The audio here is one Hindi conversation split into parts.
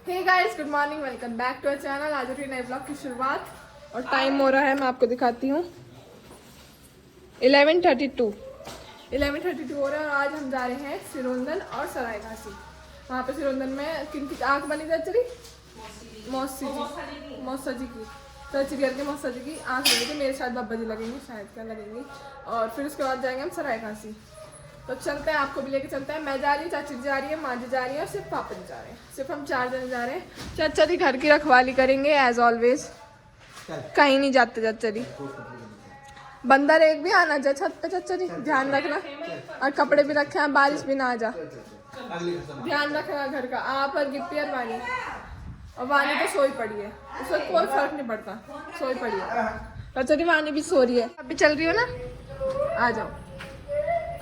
Hey guys, good morning, welcome back to our channel. आज भी नए ब्लॉग की शुरुआत और टाइम हो रहा है, मैं आपको दिखाती हूँ 11:32 हो रहा है। और आज हम जा रहे हैं सिरोंदन और सरायघाटी। वहाँ पे सिरोंदन में किनकी आँख बनी थी एक्चुअली? मौसा जी की। तो चिड़ियर के मौसा जी की आँख बनी थी। मेरे शायद बाबा जी लगेंगे, शायद क्या लगेंगी। और फिर उसके बाद जाएंगे हम सरायघाटी। तो चलते हैं, आपको भी लेके चलते हैं। मैं जा रही हूँ, चाची जा रही है, माँ जी जा रही है और सिर्फ पापा जी जा रहे हैं। सिर्फ हम 4 जने जा रहे हैं। चाचा जी घर की रखवाली करेंगे एज ऑलवेज, कहीं नहीं जाते चाचा जी। बंदर एक भी आना जा छत पे चाचा जी, ध्यान रखना। और कपड़े भी रखे हैं, बारिश भी ना आ जा, ध्यान रखना घर का। आप और गिप्पी और वानी, और वानी तो सोई पड़ी है, उसका कोई फर्क नहीं पड़ता, सोई पड़ी है। चाचा जी वानी भी सो रही है। अभी चल रही हो ना, आ जाओ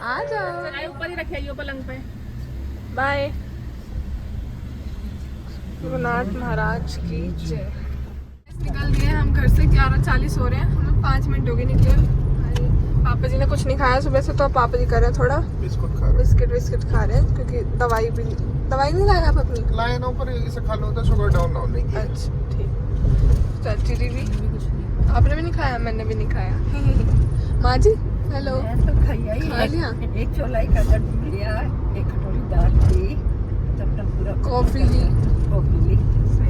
आ जाओ, ऊपर ही रखिए पलंग पे। बाय। रघुनाथ महाराज की जय। निकल गए हम घर से, 11:40 हो रहे हैं। हम लोग 5 मिनट हो गए निकले। पापा जी ने कुछ नहीं खाया सुबह से, तो पापा जी कर रहे हैं थोड़ा बिस्किट खा रहे हैं, क्योंकि दवाई नहीं खाएगा आप अपनी लाइन ऊपर इसे खा लो तो शुगर डाउन ना होने की। अच्छा ठीक। चाची जी भी, आपने भी नहीं खाया? मैंने भी नहीं खाया। माँ जी हेलो। तो खा लिया, एक छोलाई का लड्डू लिया, एक कटोरी दाल ली, तब तक पूरा कॉफी ली। पूरी कुछ खा ली।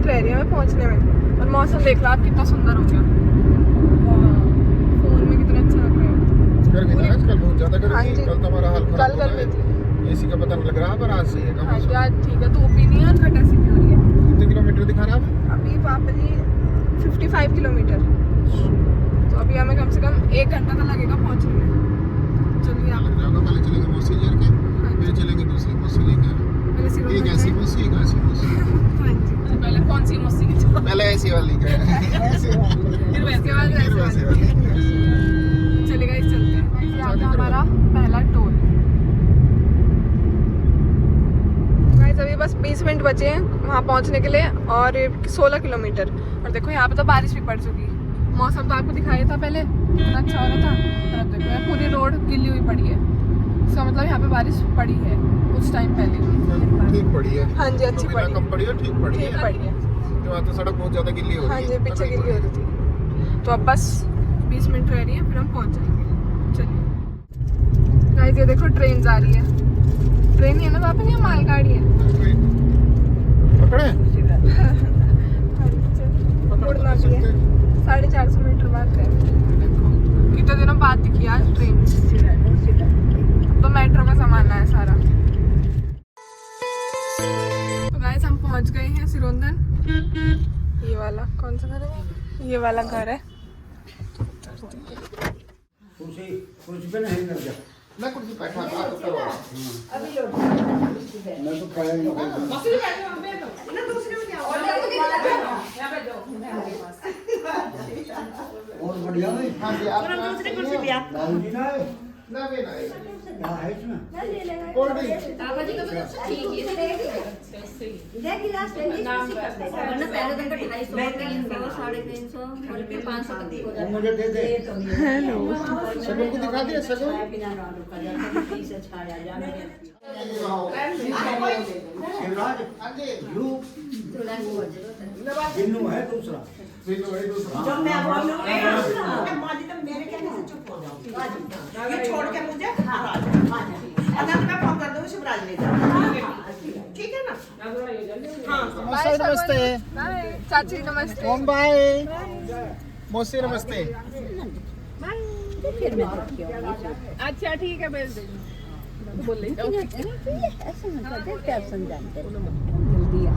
रह रही है मैं पहुंचने में, और मौसम देख लो आप कितना सुंदर हो गया। फोन में कितना अच्छा लग रहा है। गर्मी ना आजकल बहुत ज्यादा हाँ गर्मी। जी। कल तो हमारा हाल खराब कल हो गर्मी थी। एसी का पता नहीं लग रहा, पर आज सही है। हाँ जी आज ठीक है, धूप भी नहीं है और घटा सी भी हो रही है। कितने किलोमीटर दिखा रहा है अभी पापा जी 55 किलोमीटर, तो अभी हमें कम से कम 1 घंटा तो लगेगा पहुंचने में। चलिए आप पहले चलेंगे मौसी जी के, फिर चलेंगे दूसरी मौसी जी के। एक ऐसी मौसी, एक ऐसी मौसी। हाँ जी, पहले कौन सी मौसी की? पहले ऐसी वाली का, फिर वैसे वाली। चलेगा, इस चलते हैं। ये आ गया हमारा पहला टोल। गाइस अभी बस 20 मिनट बचे हैं वहाँ पहुँचने के लिए, और 16 किलोमीटर। और देखो यहाँ पे तो बारिश भी पड़ चुकी है। मौसम तो आपको दिखाया था पहले कितना अच्छा हो रहा था, और अब देखो यहाँ पूरी रोड गिल्ली हुई पड़ी है। इसका मतलब यहाँ पे बारिश पड़ी है कुछ टाइम पहले। ठीक पड़ी है। हाँ जी अच्छी पड़ी, कम पड़ी है, ठीक पड़ी है। ठीक पड़ी है। वहाँ तो सड़क बहुत ज्यादा गिल्ली हो रही है। हाँ जी पीछे गिल्ली हो रही थी। तो अब बस 20 मिनट रह रही है, फिर हम पहुँच जाएंगे। चलिए गाइस ये देखो ट्रेन जा रही है। ट्रेन ही है ना पापा, नहीं मालगाड़ी है। पकड़े मुड़ना भी है। 450 मीटर बाद है। देखो कितने दिनों बाद दिखी आज ट्रेन। तो मेट्रो का सामान है सारा। तो गाइस हम पहुंच गए हैं सिरोंदन। ये वाला कौन सा घर है? ये वाला घर है। कुछ भी नहीं कर जा। मैं कुछ बैठा था तो करवा। अभी लोग मैं तो खाया नहीं। और बढ़िया नहीं। हाँ जी आप दूसरी कुर्सी भी आप बाबूजी ना है? ना भी नहीं। यहाँ है इसमें। Cold drink. पापा जी का तो ठीक है। देख गिलास वरना पहले दिन का 250 300 350 और फिर 500 तक हो वो जाता मुझे दे दे। सगुन को दिखा दिया सगुन। शिवराज हाँ जी। यू जिन्नू है दूसरा। जो मैं बोलूं माजी तुम मेरे कहने से चुप हो जाओ। ये छोड़ के मुझे अगर मैं फोन कर दूं शिवराज ले जाओ, ठीक है ना? हाँ नमस्ते। बाय चाची नमस्ते। ओम बाय। मौसी नमस्ते। फिर मैं रखी अच्छा ठीक है भेज देंगे। बोल रही ऐसे मत करते क्या समझाते जल्दी आ।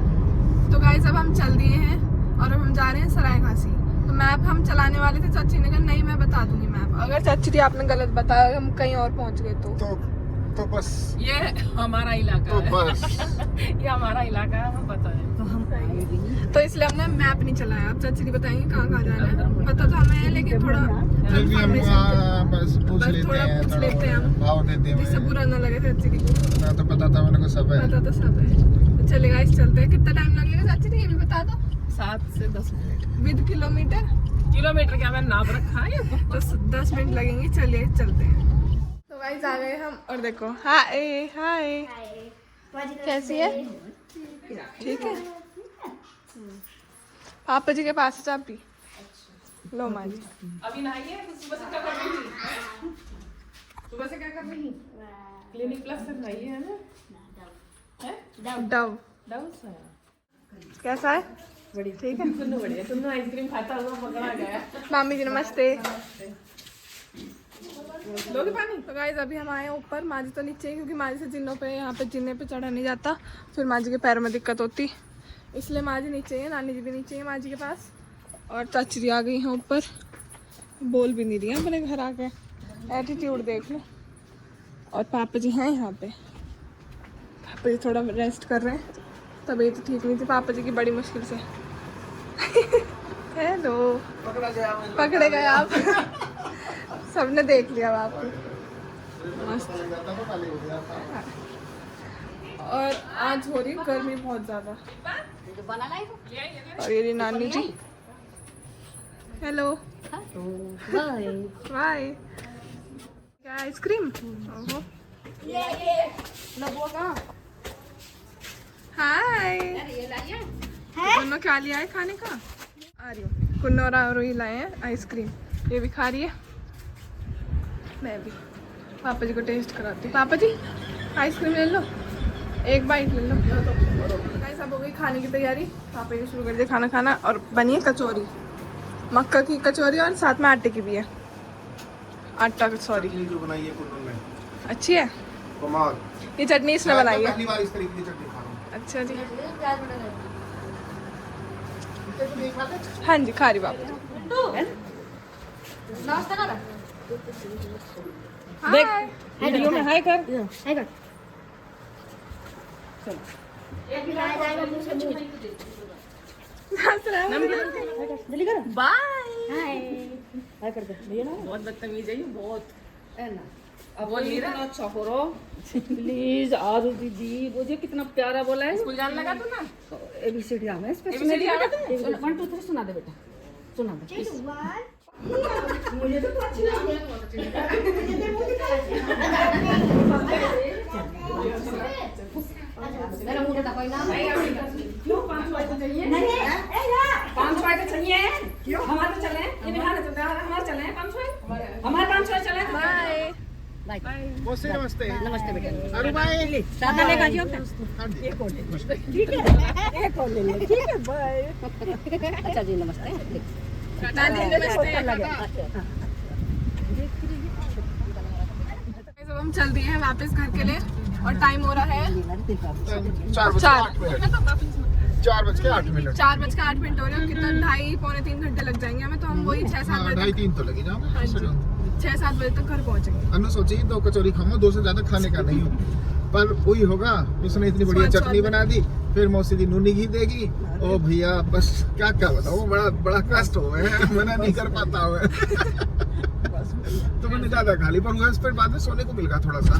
तो गाइस अब हम चल दिए हैं और अब हम जा रहे हैं सरायघाटी। तो मैप हम चलाने वाले थे, चाची ने कहा नहीं मैं बता दूंगी मैप। अगर चाची जी आपने गलत बताया, हम कहीं और पहुंच गए तो बस ये हमारा इलाका तो है। बस ये हमारा इलाका है, हमें पता है। तो हम आए भी नहीं। तो इसलिए हमने मैप नहीं चलाया। अब चाची बताएंगे कहाँ कहाँ जाना है। पता तो हमें है लेकिन थोड़ा फिर भी हम बस पूछ लेते थोड़ा हैं, पूछ लेते हैं हम, भाव देते हैं। जिससे बुरा ना लगे चाची को। ना तो पता था मेरे को सब है। पता तो सब है। तो चलेगा, इस चलते हैं। कितना टाइम लगेगा चाची जी ये भी बता दो। 7 से 10 मिनट। With kilometre? किलोमीटर क्या मैंने नाप रखा है? तो 10 मिनट लगेंगे। चलिए चलते हैं। तो गाइस आ गए हम और देखो। हाय हाय, कैसी है? ठीक है। पापा जी के पास है चाबी। लो माँ जी। अभी नहाई है तो सुबह से क्या कर रही थी? सुबह से क्या कर रही थी? क्लिनिक प्लस से नहाई है ना? डव डव से कैसा है? बढ़िया। ठीक है। तुन्नू बढ़िया। तुन्नू आइसक्रीम खाता हुआ पकड़ा गया। मामी जी नमस्ते। लोगे पानी? तो गाइस अभी हम आए हैं ऊपर। माँ जी तो नीचे ही, क्योंकि माँ जी से जिन्नों पे यहाँ पे जिन्ने पे चढ़ा नहीं जाता, फिर माँ जी के पैरों में दिक्कत होती, इसलिए माँ जी नीचे है। नानी जी भी नीचे है माँ जी के पास। और चाची जी आ गई हैं ऊपर। बोल भी नहीं रही हैं अपने घर आके। एटीट्यूड देख लो। और पापा जी हैं यहाँ पे। पापा जी थोड़ा रेस्ट कर रहे हैं, तबीयत ठीक नहीं थी पापा जी की बड़ी मुश्किल से। हेलो, पकड़े गए आप। सबने देख लिया अब आपको। मस्त। और आज हो रही गर्मी बहुत ज्यादा। और ये नानी जी। Hello bye. क्या आइसक्रीम? ओहो हाय। दोनों क्या लिया है खाने का? आ रही हूँ। कुन्नू और आरोही लाए हैं आइसक्रीम। ये भी खा रही है, मैं भी। पापा जी को टेस्ट कराती हूँ। पापा जी आइसक्रीम ले लो, एक बाइट ले लो। गाइस अब हो गई खाने की तैयारी। पापा ने शुरू कर दिया खाना खाना। और बनी है कचौरी, मक्का की कचौरी, और साथ में आटे की भी है। आटा सॉरी। जो बनाई है कुन्नू ने, अच्छी है कमाल। ये चटनी इसने बनाई है। पहली बार इस तरीके की चटनी खा रहा हूँ। अच्छा जी। हाँ जी खा रही बापा। देख वीडियो में हाय कर। जल्दी करो। बाय। हाय कर दे भैया ना। बहुत बदतमीज है ये, बहुत। अब बोल नहीं रहा। अच्छा करो प्लीज। आरू दीदी मुझे कितना प्यारा बोला है। स्कूल जाने लगा तू ना? ABCD आवे इस पे। ABCD आवे तुम्हें? 1 2 3 सुना दे बेटा, सुना दे। मुझे तो कुछ नहीं। मेरा मुंह तो कोई ना। क्यों 5 वाई तो चाहिए? नहीं ए ना 5 वाई तो चाहिए। क्यों? हमारे तो चले, ये बिहार तो हमारे चले 5 वाई। हमारे 5 वाई चले। Bye bye. नमस्ते नमस्ते नमस्ते बेटा। अरे भाई सादा लेगा जी अपना। हाँ जी। ठीक है, एक और ले ले। ठीक है बाय। अच्छा जी नमस्ते। नानी नमस्ते। अच्छा अब हम चल दिए हैं वापस घर के लिए और टाइम हो रहा है 4:08 4:08 हो रहे हैं। कितना 2.5 पौने 3 घंटे लग जाएंगे हमें। तो हम वही 6-7 बजे 2:30-3 तो लगी जाओ। 6-7 बजे तक घर पहुंचेंगे। अनु सोची 2 कचौरी खाऊंगा, 2 से ज्यादा खाने का नहीं हूँ, पर वही होगा। उसने इतनी बढ़िया चटनी बना दी, फिर मौसी दी नूनी घी देगी। ओ भैया बस क्या क्या बताऊँ, बड़ा बड़ा कष्ट हो गया। मैंने नहीं कर पाता हूँ। तो मैंने ज्यादा खा ली, पर उस पर बाद में सोने को मिल गया थोड़ा सा,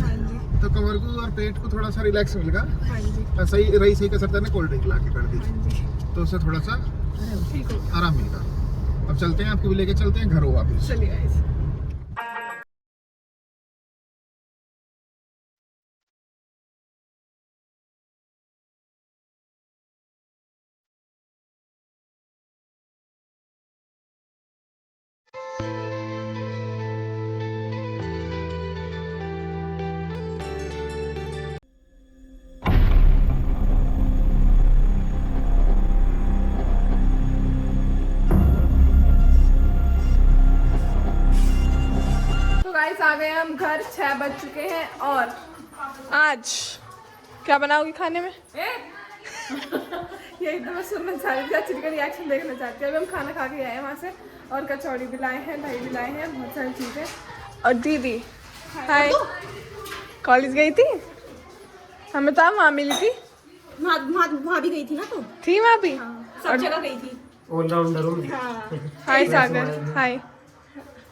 तो कमर को और पेट को थोड़ा सा रिलैक्स मिल गया। सही रही सही कसरत ने कोल्ड ड्रिंक ला के कर दी, तो उससे थोड़ा सा आराम मिल गया। अब चलते हैं, आपको भी लेके चलते हैं घर वापस। चलिए गाइस। गाइस आ गए हम घर। 6 बज चुके हैं। और आज क्या बनाओगी खाने में? यही तो मैं सुनना चाह रही थी, अच्छी का रिएक्शन देखना चाहती हूँ। अभी हम खाना खा के आए हैं वहाँ से, और कचौड़ी भी लाए हैं, दही भी लाए हैं, बहुत सारी चीज़ें। और दीदी हाय, कॉलेज गई थी? हमें तो वहाँ मिली थी। वहाँ भी गई थी ना? तो थी वहाँ भी? सब जगह गई थी। ऑलराउंडर हूँ। हाँ हाय सागर, हाय।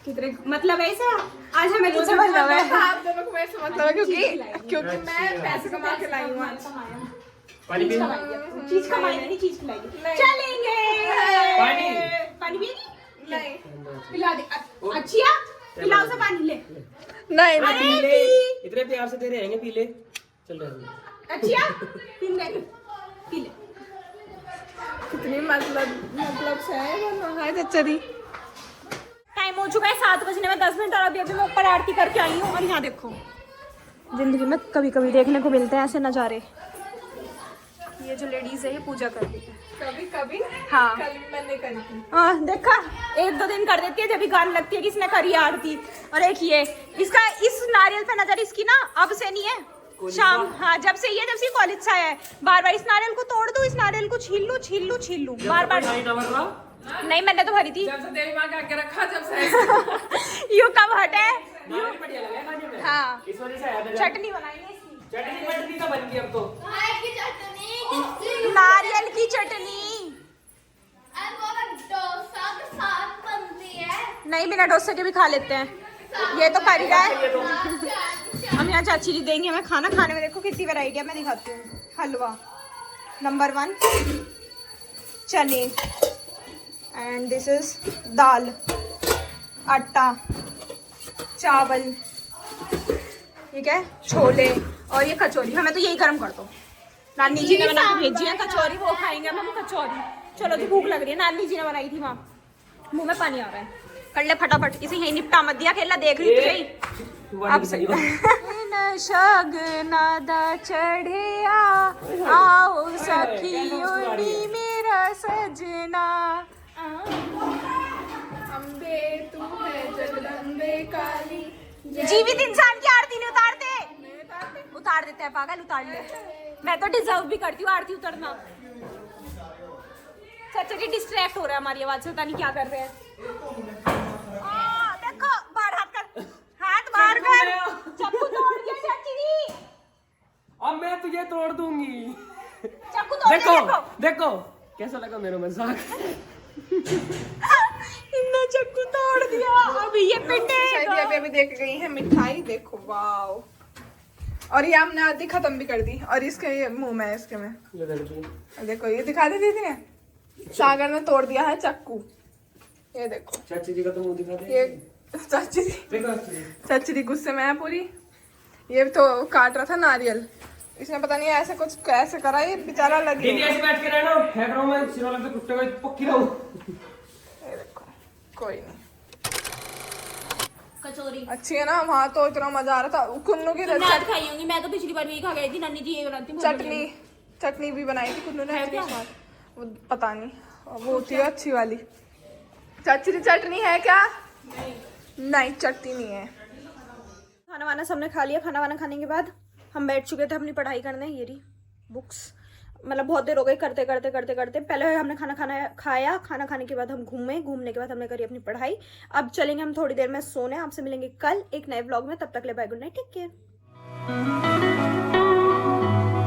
कितने मतलब ऐसा आज हमें मुझे मतलब है, आप दोनों को मेरे से मतलब है क्योंकि मैं पैसे कमा के लाई हूँ आज। पानी पी। चीज कमाई नहीं, चीज खिलाएगी। नहीं। चलेंगे। पानी पिएगी? नहीं पिला दे। अच्छी है, पिलाओ से पानी ले। नहीं अरे पी। इतने प्यार से दे रहे हैं, पी ले। चल रहे हैं। अच्छी है, पी ले, पी ले। कितनी मतलब से है दोनों। हाय चच्चा दी। टाइम हो चुका है 7 बजने में 10 मिनट और अभी मैं ऊपर आरती करके आई हूँ। और यहाँ देखो, जिंदगी में कभी कभी देखने को मिलते हैं ऐसे नज़ारे। ये जो लेडीज है ये पूजा कर रही है कभी कभी। हाँ। कल मैंने करी थी। हाँ देखा, 1-2 दिन कर देती है जब भी गान लगती है कि इसने करी आरती। और एक ये इसका इस नारियल पे नजर इसकी ना अब से नहीं है, शाम, हाँ जब से ये कॉलेज से आया है बार बार इस नारियल को तोड़ दूं, इस नारियल को छील लूं बार बार। नहीं मैंने तो भरी थी जब से देवी माँ का आके रखा, जब से यू कब हटे। बढ़िया लगा खाने में। हाँ इस वजह से आया था। चटनी बनाएंगे इसकी, चटनी मटनी का बन गई अब तो। नारियल की चटनी। नहीं बिना डोसे के भी खा लेते हैं, ये तो कर ही रहा है। हम यहाँ चाची जी देंगे हमें खाना खाने में। देखो कितनी वैरायटी है, मैं दिखाती हूँ। हलवा नंबर 1, चने, एंड दिस इज दाल, आटा, चावल, ठीक है, छोले और ये कचौरी। हमें तो यही गर्म कर दो। नानी जी ने बना के भेजी है कचौरी, वो खाएंगे हम कचौरी। चलो जी भूख लग रही है, नानी जी ने बनाई थी वहाँ। मुंह में पानी आ रहा है, कर ले फटाफट। इसे यही निपटा मत दिया, खेला देख रही थी अब सही। शगनादा चढ़िया आओ सखियोनी मेरा सजना। अम्बे तू है जगदम्बे काली। जीवित इंसान की आरती नहीं उतारते, उतार देते हैं पागल, उतार ले। मैं तो डिजर्व भी करती हूँ आरती उतरना। चाचा जी डिस्ट्रैक्ट हो रहा है हमारी आवाज से, पता नहीं क्या कर रहे हैं। देखो बाहर हाथ बाहर कर, चाकू तोड़ दिया चाची जी। अब मैं तुझे तोड़ दूंगी। चाकू तोड़ देखो दिया, देखो कैसा लगा मेरा मजाक। इन्होंने चाकू तोड़ दिया। अब ये पिटेगा। शायद अभी देख गई है मिठाई, देखो वाओ। और ये हमने आधी खत्म भी कर दी। और इसके ये मुंह में है, इसके में देखो ये दिखा दी थी ना, सागर ने तोड़ दिया है चाकू। ये देखो चाची जी का तो मुंह दिखा दे। ये चाची जी गुस्से में है पूरी। ये तो काट रहा था नारियल, इसने पता नहीं ऐसे कुछ कैसे करा, ये बेचारा लगी। दीदी ऐसे बैठ के रहना, फेंक रहा हूं मैं, सिरों लग के टूटे हुए पक्की रहूं। ये देखो कोई नहीं, कचौरी अच्छी है ना। वहाँ तो इतना मजा आ रहा था। कुन्नू की तुमने आज खाई होंगी, मैं तो पिछली बार भी खा गई थी। नानी जी ये बनाती थी चटनी भी बनाई थी कुन्नू ने है अपने क्या? साथ। वो पता नहीं, वो होती है अच्छी वाली। चाची चटनी है क्या? नहीं चटनी नहीं है। खाना वाना सबने खा लिया। खाना वाना खाने के बाद हम बैठ चुके थे अपनी पढ़ाई करने। ये रही बुक्स, मतलब बहुत देर हो गई करते करते। पहले हमने खाया, खाना खाने के बाद हम घूमने के बाद हमने करी अपनी पढ़ाई। अब चलेंगे हम थोड़ी देर में सोने। आपसे मिलेंगे कल एक नए व्लॉग में, तब तक ले bye, good night, take care.